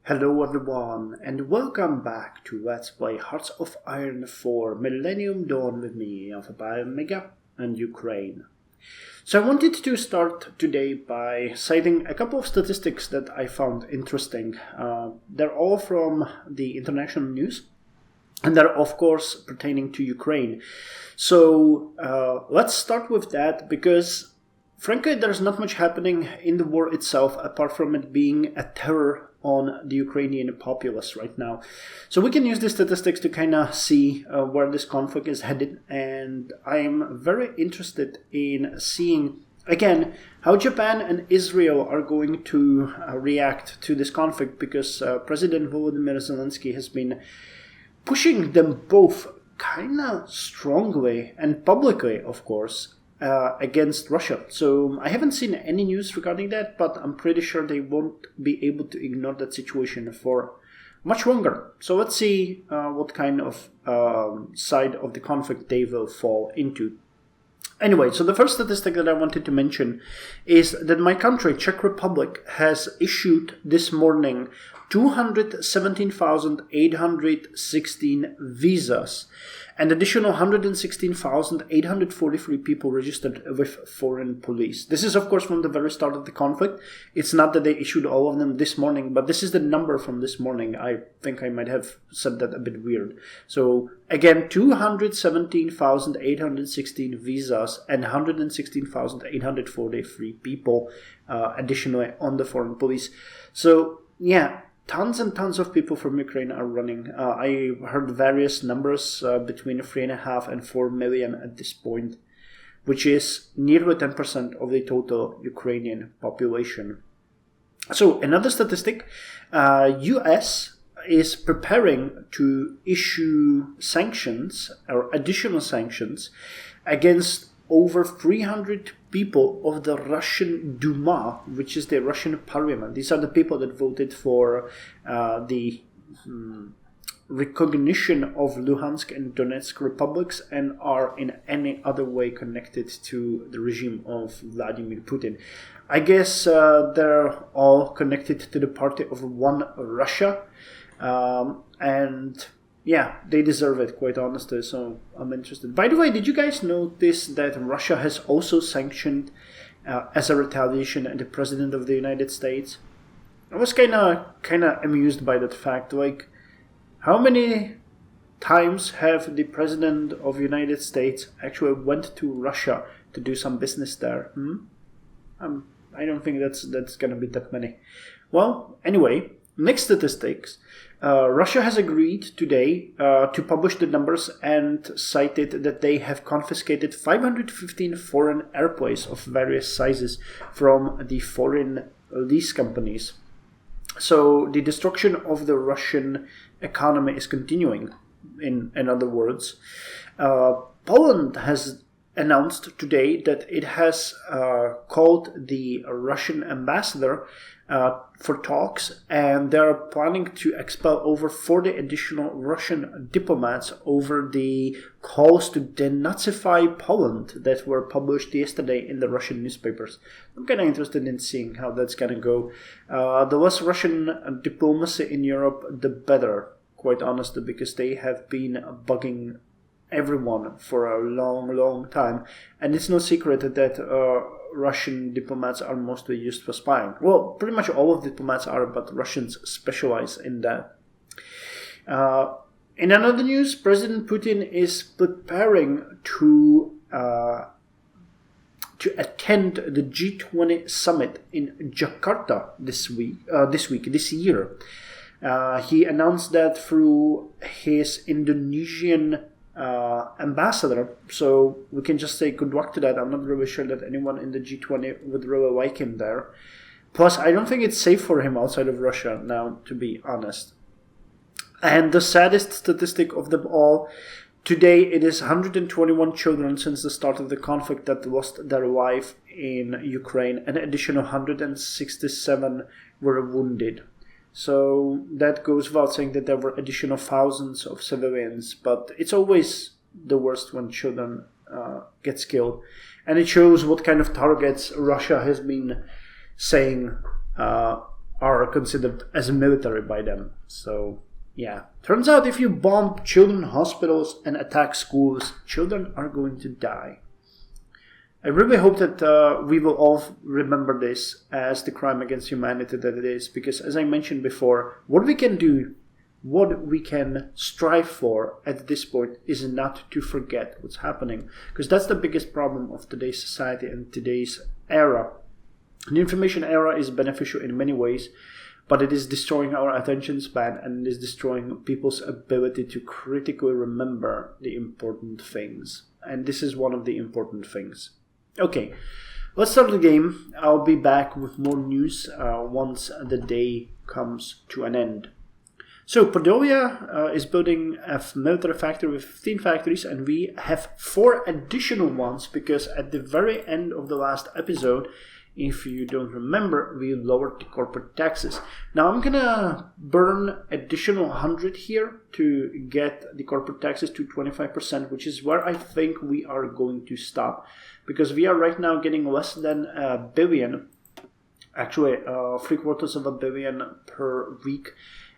Hello everyone, and welcome back to Let's Play Hearts of Iron 4 Millennium Dawn with me, Alpha by Omega, and Ukraine. So I wanted to start today by citing a couple of statistics that I found interesting. They're all from the international news, and they're of course pertaining to Ukraine. So let's start with that, because frankly there's not much happening in the war itself apart from it being a terror on the Ukrainian populace right now. So we can use these statistics to kind of see where this conflict is headed, and I'm very interested in seeing, again, how Japan and Israel are going to react to this conflict, because President Volodymyr Zelensky has been pushing them both kind of strongly and publicly, of course, against Russia. So I haven't seen any news regarding that, but I'm pretty sure they won't be able to ignore that situation for much longer. So let's see what kind of side of the conflict they will fall into. Anyway, so the first statistic that I wanted to mention is that my country, Czech Republic, has issued this morning 217,816 visas, and additional 116,843 people registered with foreign police. This is, of course, from the very start of the conflict. It's not that they issued all of them this morning, but this is the number from this morning. I think I might have said that a bit weird. So, again, 217,816 visas and 116,843 people additionally on the foreign police. So, yeah. Tons and tons of people from Ukraine are running. I heard various numbers between 3.5 and 4 million at this point, which is nearly 10% of the total Ukrainian population. So another statistic, US is preparing to issue sanctions or additional sanctions against over 300 people of the Russian Duma, which is the Russian parliament. These are the people that voted for the recognition of Luhansk and Donetsk republics and are in any other way connected to the regime of Vladimir Putin. I guess they're all connected to the party of One Russia, and yeah, they deserve it, quite honestly, so I'm interested. By the way, did you guys notice that Russia has also sanctioned, as a retaliation, the President of the United States? I was kind of amused by that fact. Like, how many times have the President of the United States actually went to Russia to do some business there? I don't think that's going to be that many. Well, anyway, next statistics. Russia has agreed today to publish the numbers and cited that they have confiscated 515 foreign airplanes of various sizes from the foreign lease companies. So the destruction of the Russian economy is continuing, in other words. Poland has announced today that it has called the Russian ambassador for talks, and they're planning to expel over 40 additional Russian diplomats over the calls to denazify Poland that were published yesterday in the Russian newspapers. I'm kind of interested in seeing how that's going to go. The less Russian diplomacy in Europe, the better, quite honestly, because they have been bugging everyone for a long time, and it's no secret that Russian diplomats are mostly used for spying. Well, pretty much all of diplomats are, but Russians specialize in that. In another news, President Putin is preparing to attend the G20 summit in Jakarta this year. He announced that through his Indonesian ambassador, so we can just say good luck to that. I'm not really sure that anyone in the G20 would really like him there. Plus, I don't think it's safe for him outside of Russia now, to be honest. And the saddest statistic of them all, today it is 121 children since the start of the conflict that lost their life in Ukraine, and an additional 167 were wounded. So that goes without saying that there were additional thousands of civilians, but it's always the worst when children get killed. And it shows what kind of targets Russia has been saying are considered as military by them. So yeah, turns out if you bomb children's hospitals and attack schools, children are going to die. I really hope that we will all remember this as the crime against humanity that it is, because as I mentioned before, what we can do, what we can strive for at this point is not to forget what's happening, because that's the biggest problem of today's society and today's era. The information era is beneficial in many ways, but it is destroying our attention span and it is destroying people's ability to critically remember the important things. And this is one of the important things. Okay, let's start the game. I'll be back with more news once the day comes to an end. So Podolia is building a military factory with 15 factories, and we have 4 additional ones because at the very end of the last episode, if you don't remember, we lowered the corporate taxes. Now I'm gonna burn additional 100 here to get the corporate taxes to 25%, which is where I think we are going to stop, because we are right now getting less than $1 billion, actually $750 million per week.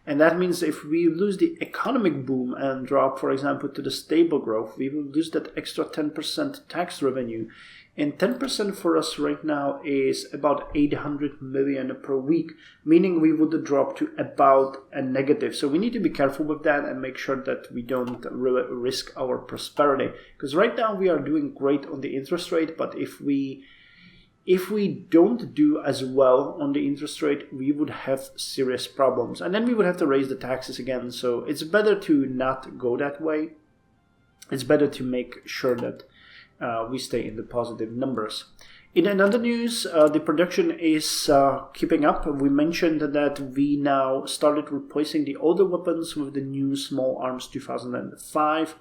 And that means if we lose the economic boom and drop, for example, to the stable growth, we will lose that extra 10% tax revenue. And 10% for us right now is about 800 million per week, meaning we would drop to about a negative. So we need to be careful with that and make sure that we don't really risk our prosperity. Because right now we are doing great on the interest rate, but if we don't do as well on the interest rate, we would have serious problems. And then we would have to raise the taxes again. So it's better to not go that way. It's better to make sure that we stay in the positive numbers. In another news, the production is keeping up. We mentioned that we now started replacing the older weapons with the new Small Arms 2005.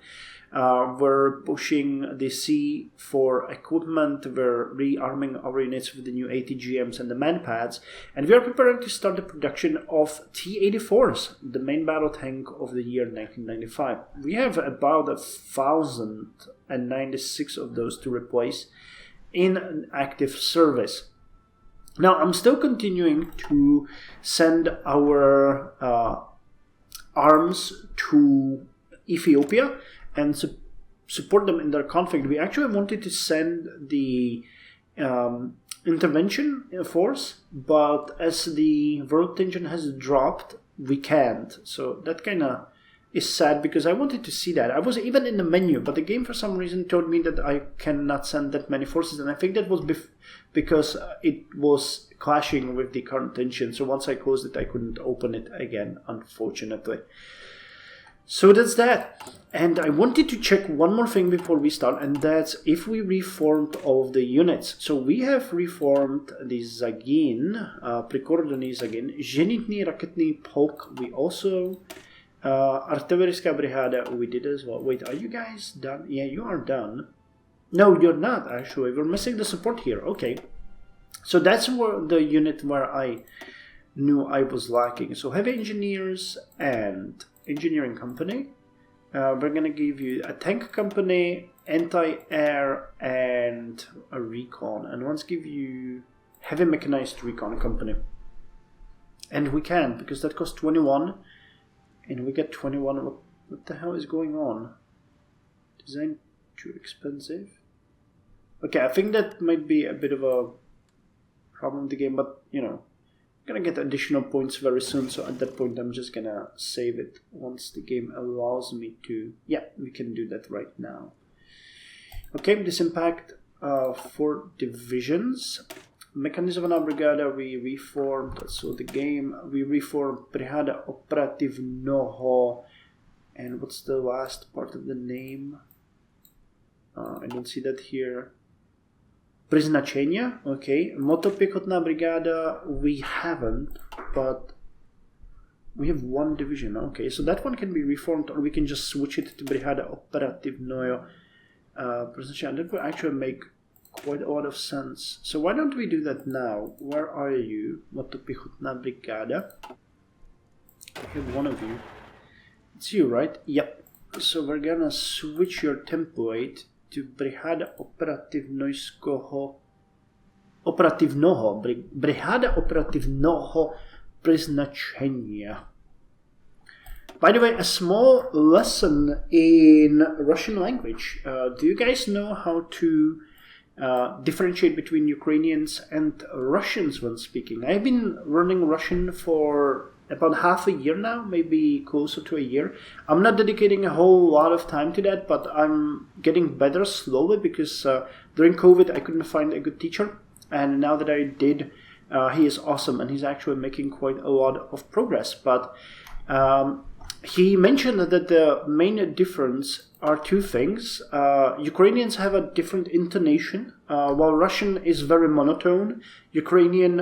We're pushing the C for equipment. We're rearming our units with the new ATGMs and the manpads. And we are preparing to start the production of T-84s, the main battle tank of the year 1995. We have about 1,096 of those to replace in active service. Now, I'm still continuing to send our arms to Ethiopia and support them in their conflict. We actually wanted to send the intervention force, but as the world tension has dropped, we can't. So that kind of is sad, because I wanted to see that. I was even in the menu, but the game for some reason told me that I cannot send that many forces, and I think that was because it was clashing with the current tension. So once I closed it, I couldn't open it again, unfortunately. So that's that. And I wanted to check one more thing before we start, and that's if we reformed all of the units. So we have reformed the Zagin, Prikordony Zagin, Zenitný raketný polk. We also, Artilleryska brigada, we did as well. Wait, are you guys done? Yeah, you are done. No, you're not, actually. We're missing the support here. Okay. So that's where the unit where I knew I was lacking. So heavy engineers and engineering company. We're going to give you a tank company, anti-air, and a recon. And let's give you heavy mechanized recon company. And we can, because that costs 21. And we get 21. What the hell is going on? Design too expensive? Okay, I think that might be a bit of a problem in the game, but, you know, I'm going to get additional points very soon, so at that point I'm just going to save it once the game allows me to. Yeah, we can do that right now. Okay, this impact 4 divisions. Mechanizovaná brigada we reformed, so the game, we reformed Brigada Operativnoho, and what's the last part of the name? I don't see that here. Priznačenia, okay. Motopiechotná brigada, we haven't, but we have 1 division, okay. So that one can be reformed, or we can just switch it to Brigada Operativnojo. Priznačenia, that will actually make quite a lot of sense. So why don't we do that now? Where are you? Motopiechotná brigada. I have one of you. It's you, right? Yep. So we're gonna switch your template to Brigada Operativnoho. Brigada Operativnoho призначения. By the way, a small lesson in Russian language. Do you guys know how to differentiate between Ukrainians and Russians when speaking? I've been learning Russian for about half a year now, maybe closer to a year. I'm not dedicating a whole lot of time to that, but I'm getting better slowly because during COVID I couldn't find a good teacher, and now that I did, he is awesome and he's actually making quite a lot of progress. But he mentioned that the main difference are two things. Ukrainians have a different intonation, while Russian is very monotone. Ukrainian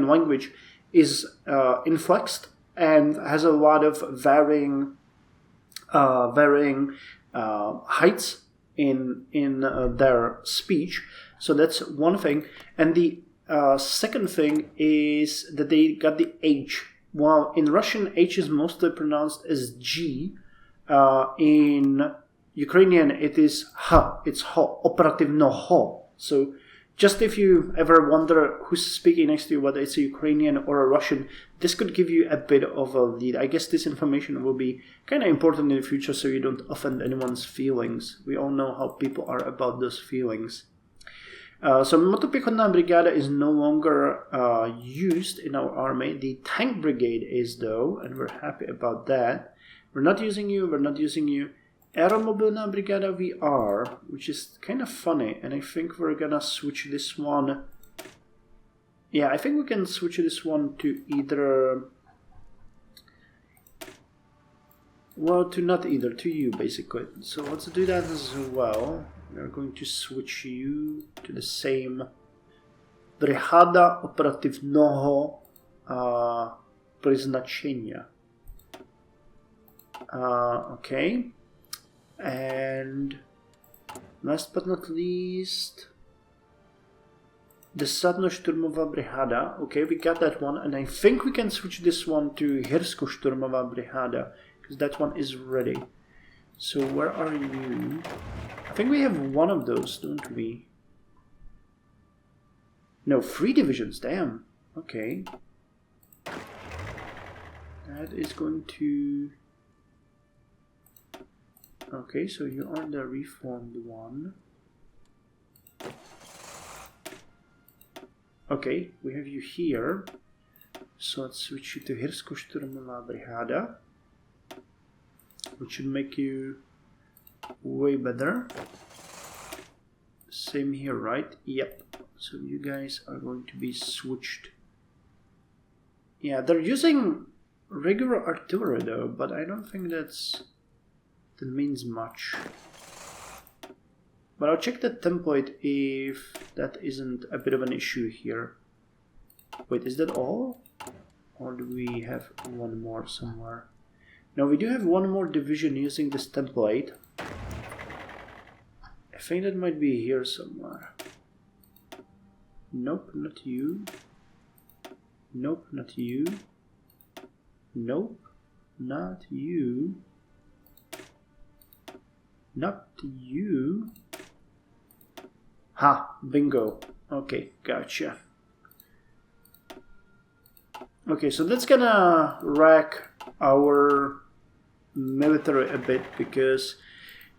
language is inflexed and has a lot of varying heights in their speech. So that's one thing. And the second thing is that they got the H. While in Russian, H is mostly pronounced as G, in Ukrainian it is H, it's Ho, operativno Ho. So just if you ever wonder who's speaking next to you, whether it's a Ukrainian or a Russian, this could give you a bit of a lead. I guess this information will be kind of important in the future so you don't offend anyone's feelings. We all know how people are about those feelings. So Motopechotna Brigada is no longer used in our army. The tank brigade is though, and we're happy about that. We're not using you. Aeromobilna Brigada we are, which is kind of funny, and I think we're gonna switch this one. Yeah, I think we can switch this one to either... Well, to you, basically. So let's do that as well. We're going to switch you to the same Brigada Operativnoho Prизначения. Okay. And last but not least, Desadno-Shturmova Brigada. Okay, we got that one, and I think we can switch this one to Hersko-Shturmova Brigada, because that one is ready. So where are you? I think we have one of those, don't we? No, 3 divisions, damn. Okay. That is going to... Okay, so you are the reformed one. Okay, we have you here. So let's switch you to Hersko-Shturmova Brigada, which should make you way better. Same here, right? Yep. So you guys are going to be switched. Yeah, they're using regular artillery though, but I don't think that means much. But I'll check the template if that isn't a bit of an issue here. Wait, is that all? Or do we have one more somewhere? No, we do have one more division using this template. I think that might be here somewhere. Nope, not you. Nope, not you. Nope, not you. Not you. Ha, bingo. Okay, gotcha. Okay, so that's gonna rack our military a bit because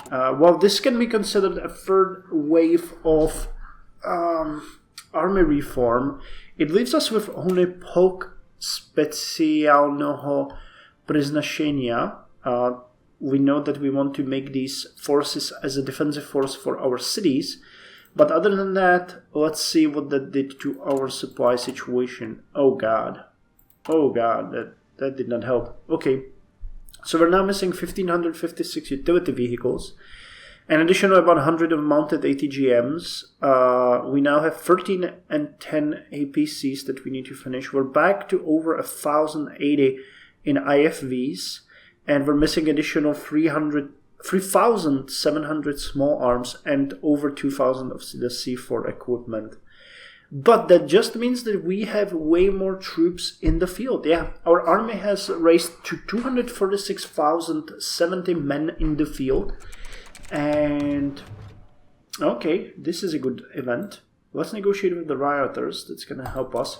while this can be considered a third wave of army reform, it leaves us with only polk specjalnego prизначения. We know that we want to make these forces as a defensive force for our cities, but other than that, let's see what that did to our supply situation. Oh god, that did not help. Okay, so we're now missing 1,556 utility vehicles, an additional about 100 of mounted ATGMs. We now have 13 and 10 APCs that we need to finish. We're back to over 1,080 in IFVs. And we're missing additional 3,700 small arms and over 2,000 of the C4 equipment. But that just means that we have way more troops in the field. Yeah, our army has raised to 246,070 men in the field. And okay, this is a good event. Let's negotiate with the rioters. That's going to help us.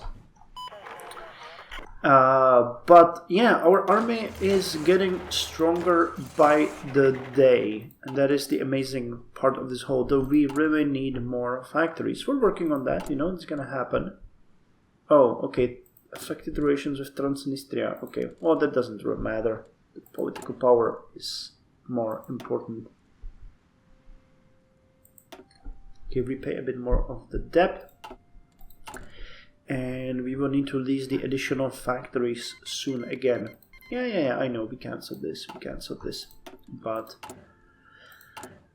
But yeah, our army is getting stronger by the day, and that is the amazing part of this whole. Though we really need more factories. We're working on that. It's gonna happen. Oh, okay. Affected relations with Transnistria. Okay, well, that doesn't really matter. The political power is more important. Okay, repay a bit more of the debt. And we will need to release the additional factories soon again. Yeah, I know, we cancelled this. But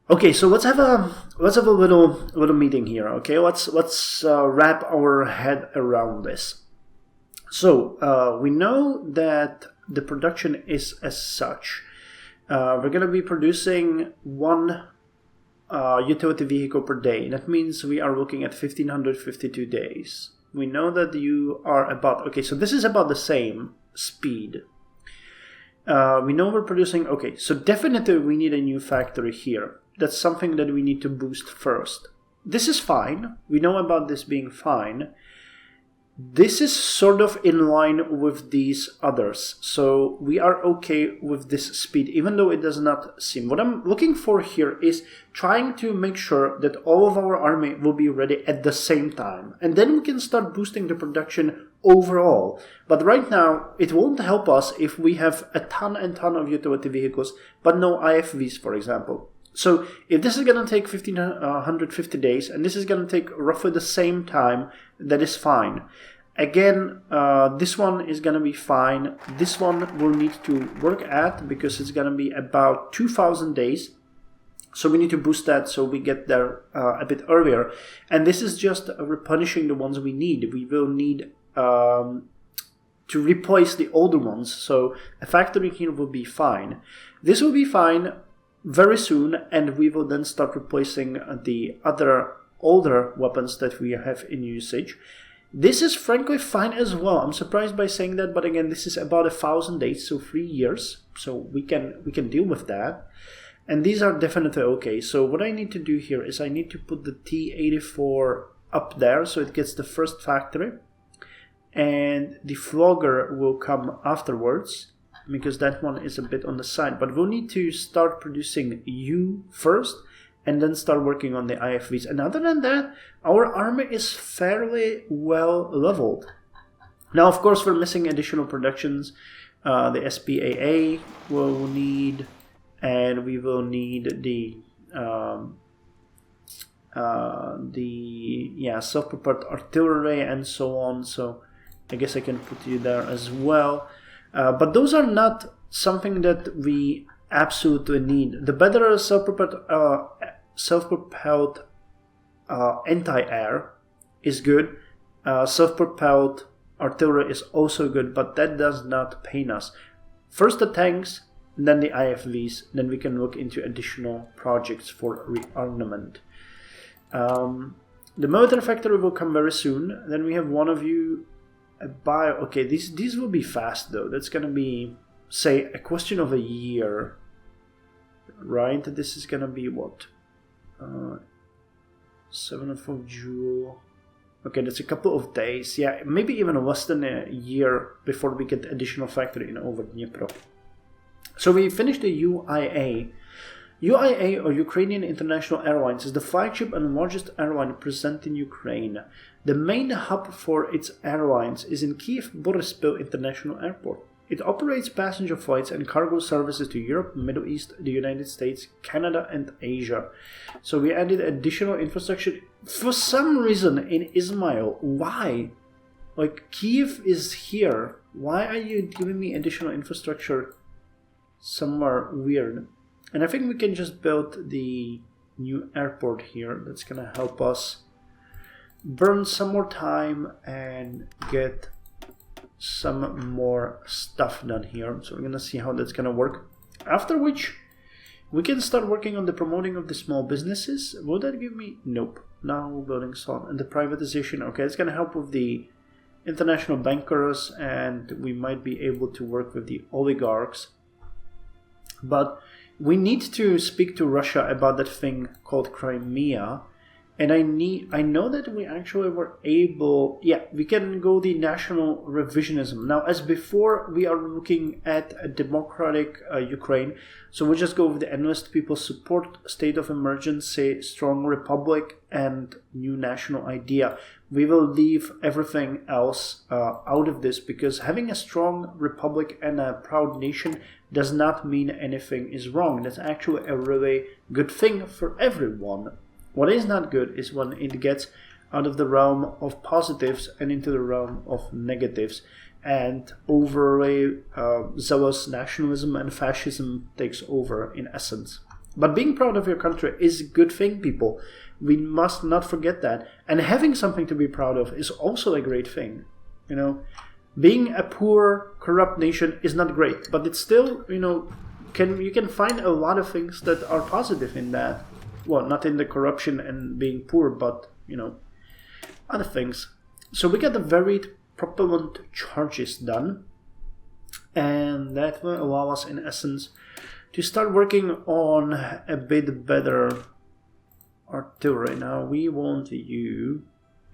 okay, so let's have a little meeting here. Okay, let's wrap our head around this. So we know that the production is as such. We're going to be producing one utility vehicle per day. That means we are looking at 1552 days. We know that you are about... Okay, so this is about the same speed. We know we're producing... Okay, so definitely we need a new factory here. That's something that we need to boost first. This is fine. We know about this being fine. This is sort of in line with these others. So we are okay with this speed, even though it does not seem. What I'm looking for here is trying to make sure that all of our army will be ready at the same time. And then we can start boosting the production overall. But right now, it won't help us if we have a ton and ton of utility vehicles, but no IFVs, for example. So if this is going to take 1550 days, and this is going to take roughly the same time, that is fine. Again, this one is going to be fine. This one will need to work at, because it's going to be about 2000 days. So we need to boost that so we get there a bit earlier. And this is just replenishing the ones we need. We will need to replace the older ones. So a factory here will be fine. This will be fine very soon, and we will then start replacing the other older weapons that we have in usage. This is frankly fine as well. I'm surprised by saying that, but again, this is about 1000 days, so 3 years. So we can deal with that. And these are definitely okay. So what I need to do here is I need to put the T-84 up there so it gets the first factory. And the flogger will come afterwards, because that one is a bit on the side. But we'll need to start producing U first, and then start working on the IFVs. And other than that, our army is fairly well leveled. Now, of course, we're missing additional productions. The SPAA will need, and we will need the self-propelled artillery and so on. So I guess I can put you there as well. But those are not something that we absolutely need. The better self-propelled anti-air is good. Self-propelled artillery is also good, but that does not pain us. First the tanks, then the IFVs, then we can look into additional projects for rearmament. The military factory will come very soon. Then we have one of you bio. Okay, these will be fast though. That's gonna be, say, a question of a year, right? This is gonna be what? 7th of June. Okay, that's a couple of days. Yeah, maybe even less than a year before we get additional factory in over Dnipro. So we finished the UIA. UIA, or Ukrainian International Airlines, is the flagship and largest airline present in Ukraine. The main hub for its airlines is in Kyiv-Boryspil International Airport. It operates passenger flights and cargo services to Europe, Middle East, the United States, Canada, and Asia. So we added additional infrastructure for some reason in Ismail. Why? Like, Kyiv is here. Why are you giving me additional infrastructure somewhere weird? And I think we can just build the new airport here. That's gonna help us burn some more time and get some more stuff done here. So we're gonna see how that's gonna work. After which we can start working on the promoting of the small businesses. Will that give me? Nope. Now building some. And the privatization. Okay, it's gonna help with the international bankers, and we might be able to work with the oligarchs. But we need to speak to Russia about that thing called Crimea, And I know that we actually were able, yeah, we can go the national revisionism. Now, as before, we are looking at a democratic Ukraine. So we just go with the enlist people support, state of emergency, strong republic, and new national idea. We will leave everything else out of this, because having a strong republic and a proud nation does not mean anything is wrong. That's actually a really good thing for everyone. What is not good is when it gets out of the realm of positives and into the realm of negatives, and overly zealous nationalism and fascism takes over in essence. But being proud of your country is a good thing, people. We must not forget that. And having something to be proud of is also a great thing. You know, being a poor, corrupt nation is not great, but it's still, you know, you can find a lot of things that are positive in that. Well, not in the corruption and being poor, but, you know, other things. So we got the varied propellant charges done, and that will allow us, in essence, to start working on a bit better artillery. Now, we want you,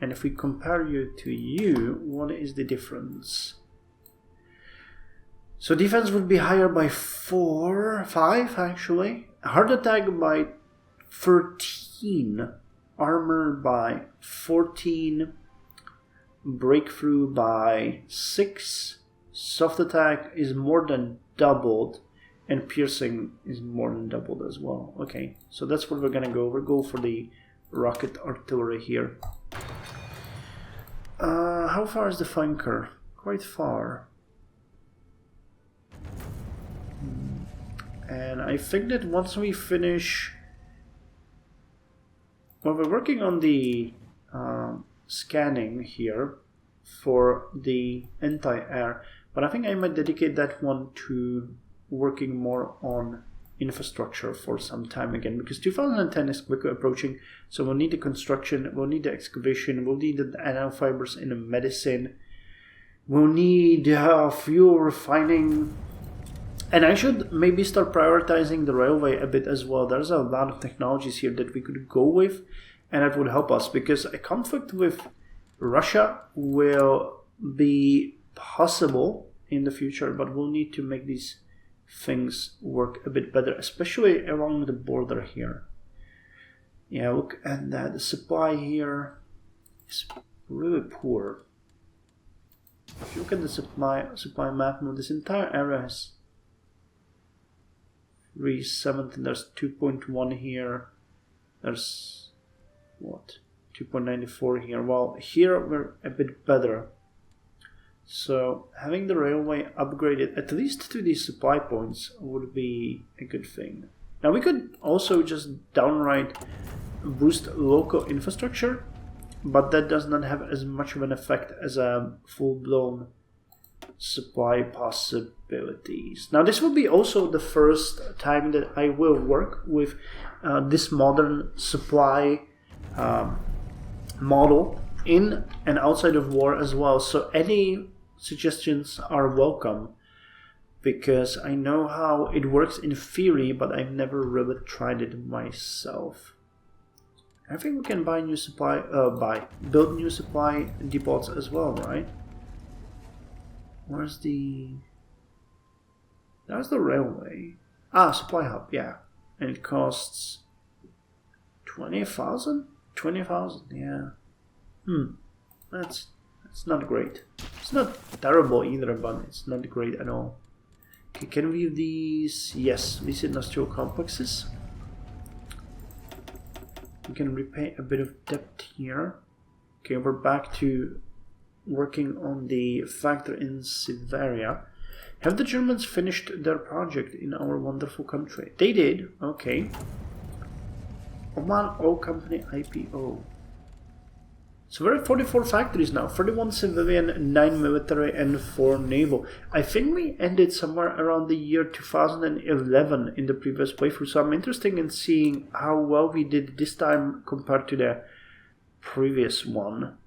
and if we compare you to you, what is the difference? So defense would be higher by 5 actually. Heart attack by 13, armor by 14, breakthrough by 6, soft attack is more than doubled, and piercing is more than doubled as well. Okay, so that's what we're gonna go. We'll go for the rocket artillery here. How far is the flanker? Quite far. And I think that once we finish... Well, we're working on the scanning here for the anti-air, but I think I might dedicate that one to working more on infrastructure for some time again, because 2010 is quickly approaching, so we'll need the construction, we'll need the excavation, we'll need the nanofibers in the medicine, we'll need fuel refining, and I should maybe start prioritizing the railway a bit as well. There's a lot of technologies here that we could go with, and that would help us, because a conflict with Russia will be possible in the future, but we'll need to make these things work a bit better, especially along the border here. Yeah, look at that. The supply here is really poor. If you look at the supply map, this entire area is 370. There's 2.1 here. There's what? 2.94 here. Well, here we're a bit better. So having the railway upgraded at least to these supply points would be a good thing. Now we could also just downright boost local infrastructure, but that does not have as much of an effect as a full-blown supply possibilities. Now this will be also the first time that I will work with this modern supply model in and outside of war as well. So any suggestions are welcome, because I know how it works in theory, but I've never really tried it myself. I think we can buy new supply, build new supply depots as well, right? Where's the... There's the railway. Ah, supply hub, yeah. And it costs 20,000? 20,000, yeah. That's not great. It's not terrible either, but it's not great at all. Okay, can we use these? Yes, these industrial complexes. We can repay a bit of debt here. Okay, we're back to working on the factory in Siberia. Have the Germans finished their project in our wonderful country? They did, okay. Oman Oil Company IPO. So we're at 44 factories now, 31 civilian, 9 military, and 4 naval. I think we ended somewhere around the year 2011 in the previous playthrough, so I'm interested in seeing how well we did this time compared to the previous one.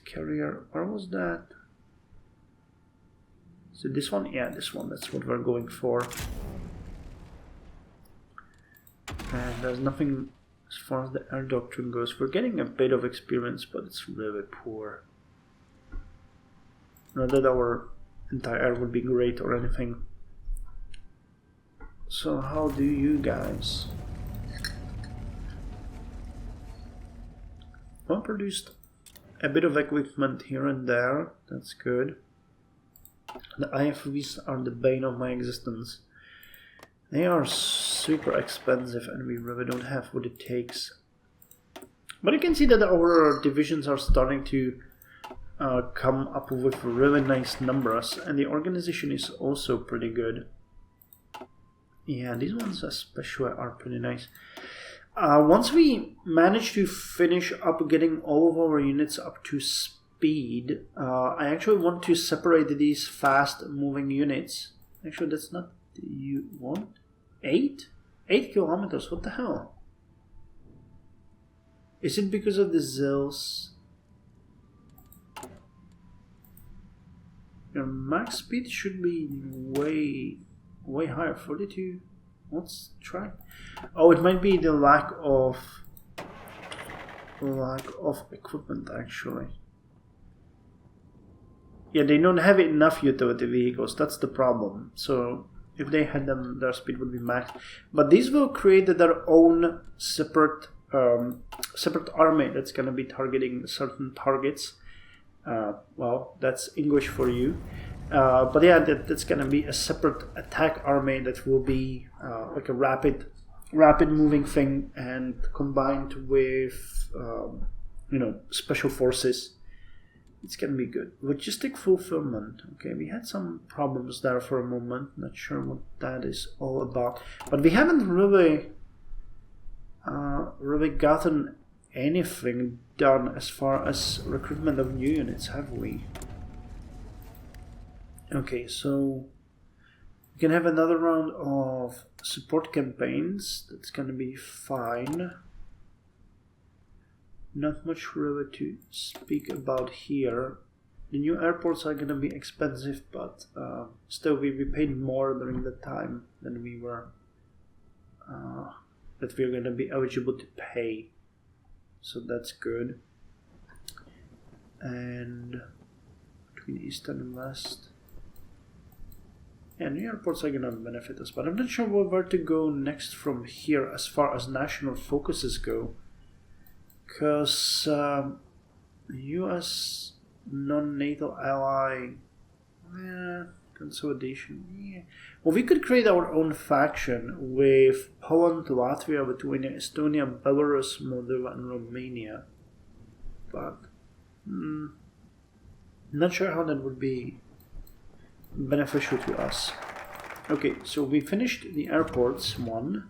Carrier, where was that? So this one? Yeah, this one, that's what we're going for. And there's nothing as far as the air doctrine goes. We're getting a bit of experience, but it's really poor. Not that our anti-air would be great or anything. So how do you guys? Well, produced a bit of equipment here and there. That's good. The IFVs are the bane of my existence. They are super expensive and we really don't have what it takes. But you can see that our divisions are starting to come up with really nice numbers, and the organization is also pretty good. Yeah, these ones especially are pretty nice. Once we manage to finish up getting all of our units up to speed, I actually want to separate these fast moving units. Actually, that's not you want 8 kilometers. What the hell? Is it because of the Zills? Your max speed should be way higher. 42. Let's try. Oh, it might be the lack of equipment actually. Yeah, they don't have enough utility vehicles. That's the problem. So if they had them, their speed would be max. But these will create their own separate army that's gonna be targeting certain targets. Well, that's English for you. But yeah, that's gonna be a separate attack army that will be like a rapid moving thing, and combined with special forces. It's gonna be good. Logistic fulfillment. Okay, we had some problems there for a moment. Not sure what that is all about. But we haven't really gotten anything done as far as recruitment of new units, have we? Okay, so we can have another round of support campaigns. That's gonna be fine. Not much really to speak about here. The new airports are gonna be expensive, but still we paid more during the time than we were that we're gonna be eligible to pay. So that's good. And between East and West. Yeah, new airports are gonna benefit us, but I'm not sure where to go next from here as far as national focuses go. Because US non-NATO ally consolidation. Yeah. Well, we could create our own faction with Poland, Latvia, Lithuania, Estonia, Belarus, Moldova, and Romania. But not sure how that would be beneficial to us. Okay, so we finished the airports one.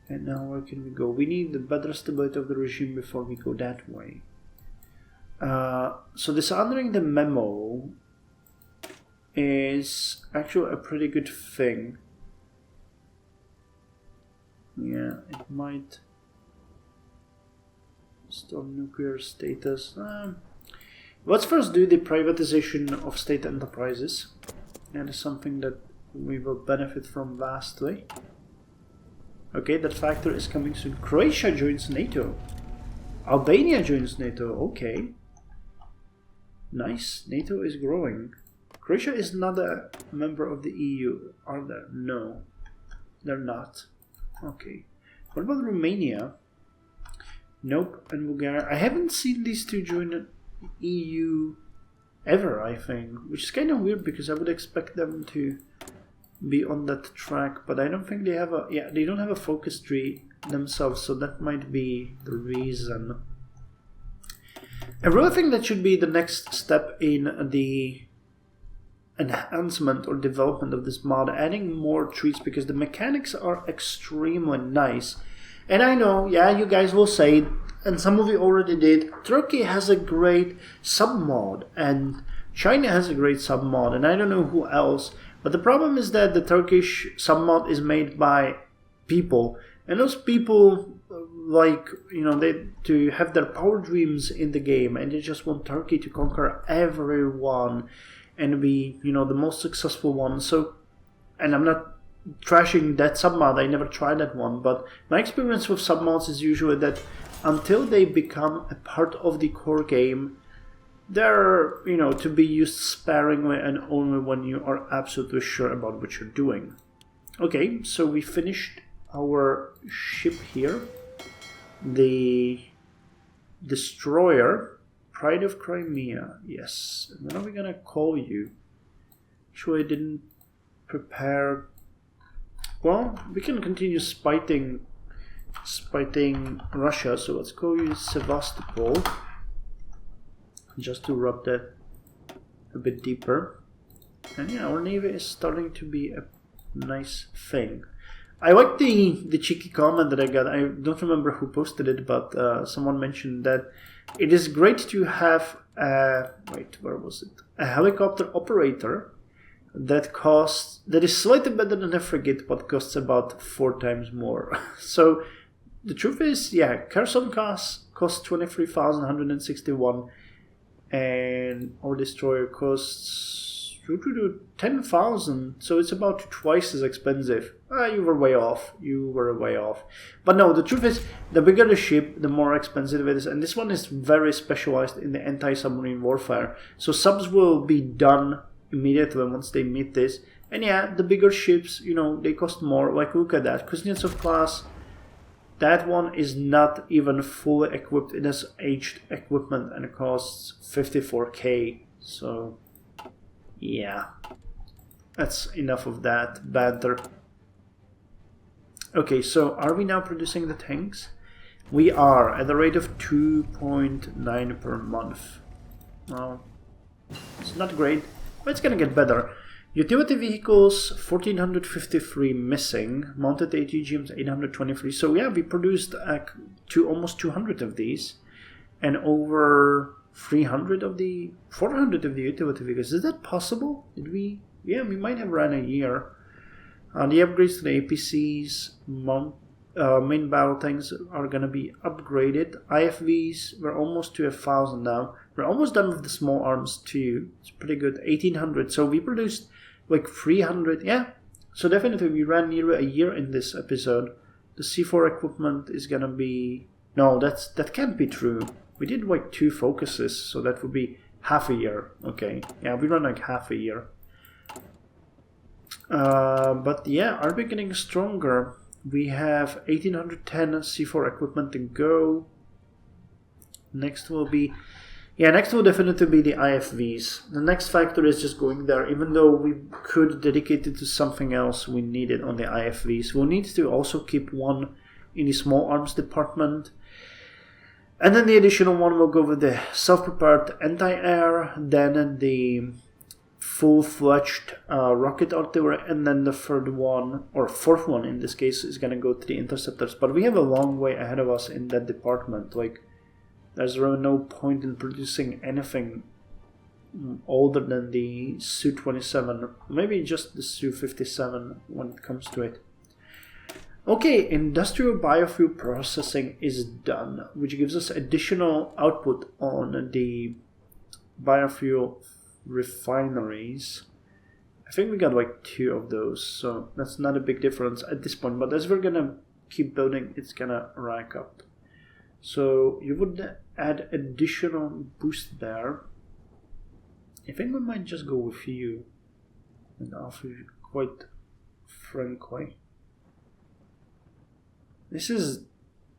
And now where can we go? We need the better stability of the regime before we go that way. So dishonoring the memo is actually a pretty good thing. Yeah, it might restore nuclear status. Let's first do the privatization of state enterprises. That is something that we will benefit from vastly. Okay, that factor is coming soon. Croatia joins NATO. Albania joins NATO. Okay. Nice. NATO is growing. Croatia is not a member of the EU, are they? No. They're not. Okay. What about Romania? Nope. And Bulgaria. I haven't seen these two join the EU ever, I think. Which is kind of weird because I would expect them to be on that track, but I don't think they have they don't have a focus tree themselves, so that might be the reason. I really think that should be the next step in the enhancement or development of this mod, adding more trees, because the mechanics are extremely nice. And I know, yeah, you guys will say, and some of you already did, Turkey has a great submod, and China has a great submod, and I don't know who else. But the problem is that the Turkish submod is made by people, and those people like, they to have their power dreams in the game, and they just want Turkey to conquer everyone and be, the most successful one. So, and I'm not trashing that submod. I never tried that one, but my experience with submods is usually that until they become a part of the core game, they're, you know, to be used sparingly and only when you are absolutely sure about what you're doing. Okay, so we finished our ship here. The destroyer, Pride of Crimea. Yes. And when are we gonna call you? Actually, I didn't prepare. Well, we can continue spiting Russia. So let's call you Sevastopol, just to rub that a bit deeper. And yeah, our navy is starting to be a nice thing. I like the cheeky comment that I got. I don't remember who posted it, but someone mentioned that it is great to have a helicopter operator that is slightly better than a frigate, but costs about 4 times more. So the truth is, yeah, Kherson costs 23,161, and our destroyer costs 10,000, so it's about twice as expensive. You were way off. But no, the truth is, the bigger the ship, the more expensive it is, and this one is very specialized in the anti-submarine warfare. So subs will be done immediately once they meet this. And yeah, the bigger ships, you know, they cost more. Like, look at that, Kuznetsov class. That one is not even fully equipped. It has aged equipment and it costs 54k. So yeah, that's enough of that banter. Okay, so are we now producing the tanks? We are at the rate of 2.9 per month. Well, it's not great, but it's gonna get better. Utility vehicles, 1,453 missing. Mounted ATGMs, 823. So yeah, we produced almost 200 of these, and over 400 of the utility vehicles. Is that possible? Did we? Yeah, we might have ran a year. The upgrades to the APCs, main battle tanks are gonna be upgraded. IFVs, we're almost to 1,000 now. We're almost done with the small arms too. It's pretty good. 1,800. So we produced like 300. Yeah. So definitely we ran nearly a year in this episode. The C4 equipment is gonna be. No, that can't be true. We did like 2 focuses, so that would be half a year. Okay, yeah, we run like half a year. But yeah, are we getting stronger? We have 1,810 C4 equipment to go. Next will definitely be the IFVs. The next factor is just going there, even though we could dedicate it to something else we need it on the IFVs. We'll need to also keep one in the small arms department. And then the additional one will go with the self-prepared anti-air, then the full-fledged rocket artillery, and then the fourth one in this case is going to go to the interceptors. But we have a long way ahead of us in that department. Like, there's really no point in producing anything older than the Su-27, maybe just the Su-57 when it comes to it. Okay, industrial biofuel processing is done, which gives us additional output on the biofuel refineries. I think we got like 2 of those, so that's not a big difference at this point, but as we're gonna keep building, it's gonna rack up. So you would add additional boost there. I think we might just go with you and offer you quite frankly. This is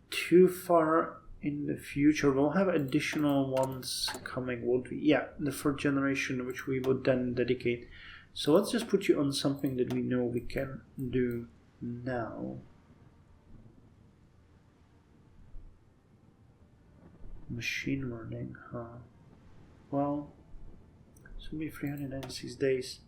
too far in the future. We'll have additional ones coming, won't we? Yeah, the 4th generation, which we would then dedicate. So let's just put you on something that we know we can do now. Machine learning, huh? Well, it's going to be 396 days.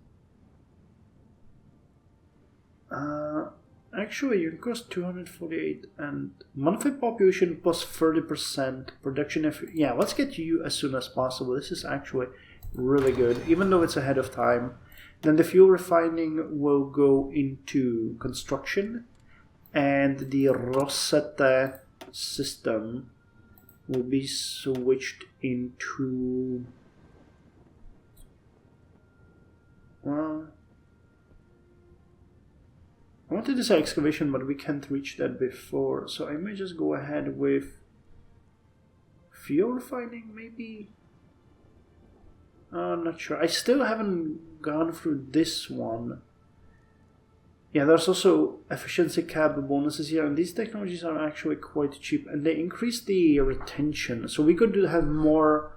Actually, you cost 248 and monthly population plus 30% production. Yeah, let's get you as soon as possible. This is actually really good, even though it's ahead of time. Then the fuel refining will go into construction, and the Rosetta system will be switched into. Well, wanted to say excavation, but we can't reach that before. So I may just go ahead with fuel refining, maybe? I'm not sure. I still haven't gone through this one. Yeah, there's also efficiency cap bonuses here, and these technologies are actually quite cheap, and they increase the retention. So we could have more,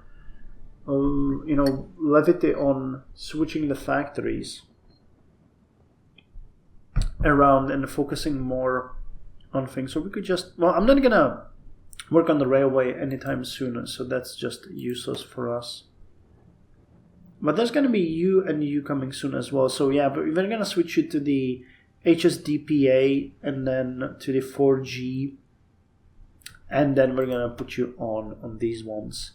levity on switching the factories around and focusing more on things. So we could just, well, I'm not gonna work on the railway anytime soon, so that's just useless for us. But there's gonna be U and U coming soon as well. So yeah, but we're gonna switch you to the HSDPA and then to the 4G, and then we're gonna put you on these ones.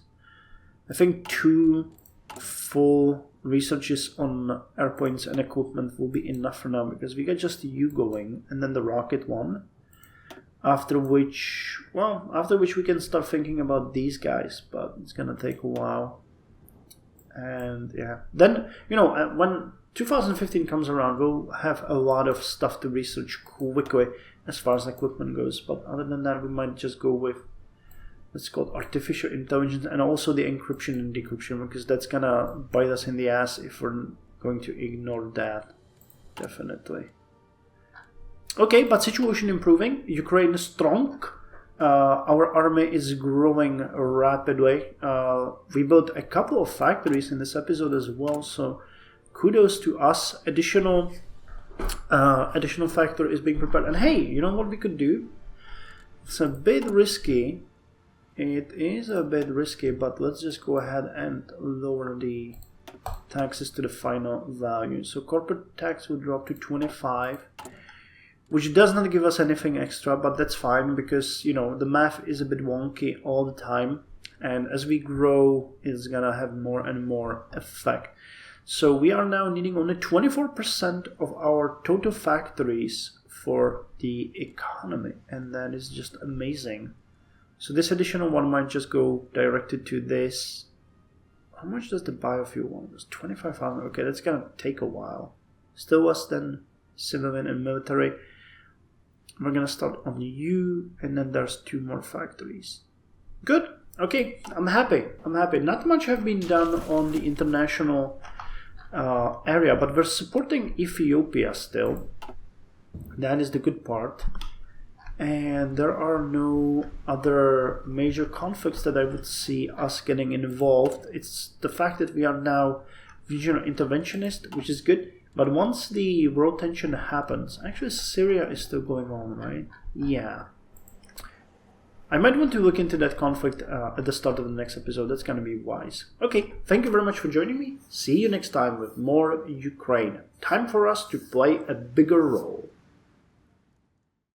I think 2 full researches on airpoints and equipment will be enough for now, because we got just U going and then the rocket one. After which we can start thinking about these guys, but it's gonna take a while. And yeah, then when 2015 comes around, we'll have a lot of stuff to research quickly as far as equipment goes. But other than that, we might just go with what's called artificial intelligence, and also the encryption and decryption, because that's gonna bite us in the ass if we're going to ignore that. Definitely. Okay, but situation improving. Ukraine is strong. Our army is growing rapidly. We built a couple of factories in this episode as well, so kudos to us. Additional factory is being prepared. And hey, you know what we could do? It's a bit risky. It is a bit risky, but let's just go ahead and lower the taxes to the final value. So corporate tax would drop to 25, which does not give us anything extra, but that's fine, because the math is a bit wonky all the time, and as we grow, it's gonna have more and more effect. So we are now needing only 24% of our total factories for the economy, and that is just amazing. So this additional one might just go directed to this. How much does the biofuel one? It's 25,000. Okay, that's gonna take a while. Still less than civilian and military. We're gonna start on U, and then there's 2 more factories. Good. Okay, I'm happy. Not much have been done on the international area, but we're supporting Ethiopia still. That is the good part. And there are no other major conflicts that I would see us getting involved. It's the fact that we are now regional interventionist, which is good. But once the world tension happens, actually Syria is still going on, right? Yeah. I might want to look into that conflict at the start of the next episode. That's going to be wise. Okay, thank you very much for joining me. See you next time with more Ukraine. Time for us to play a bigger role.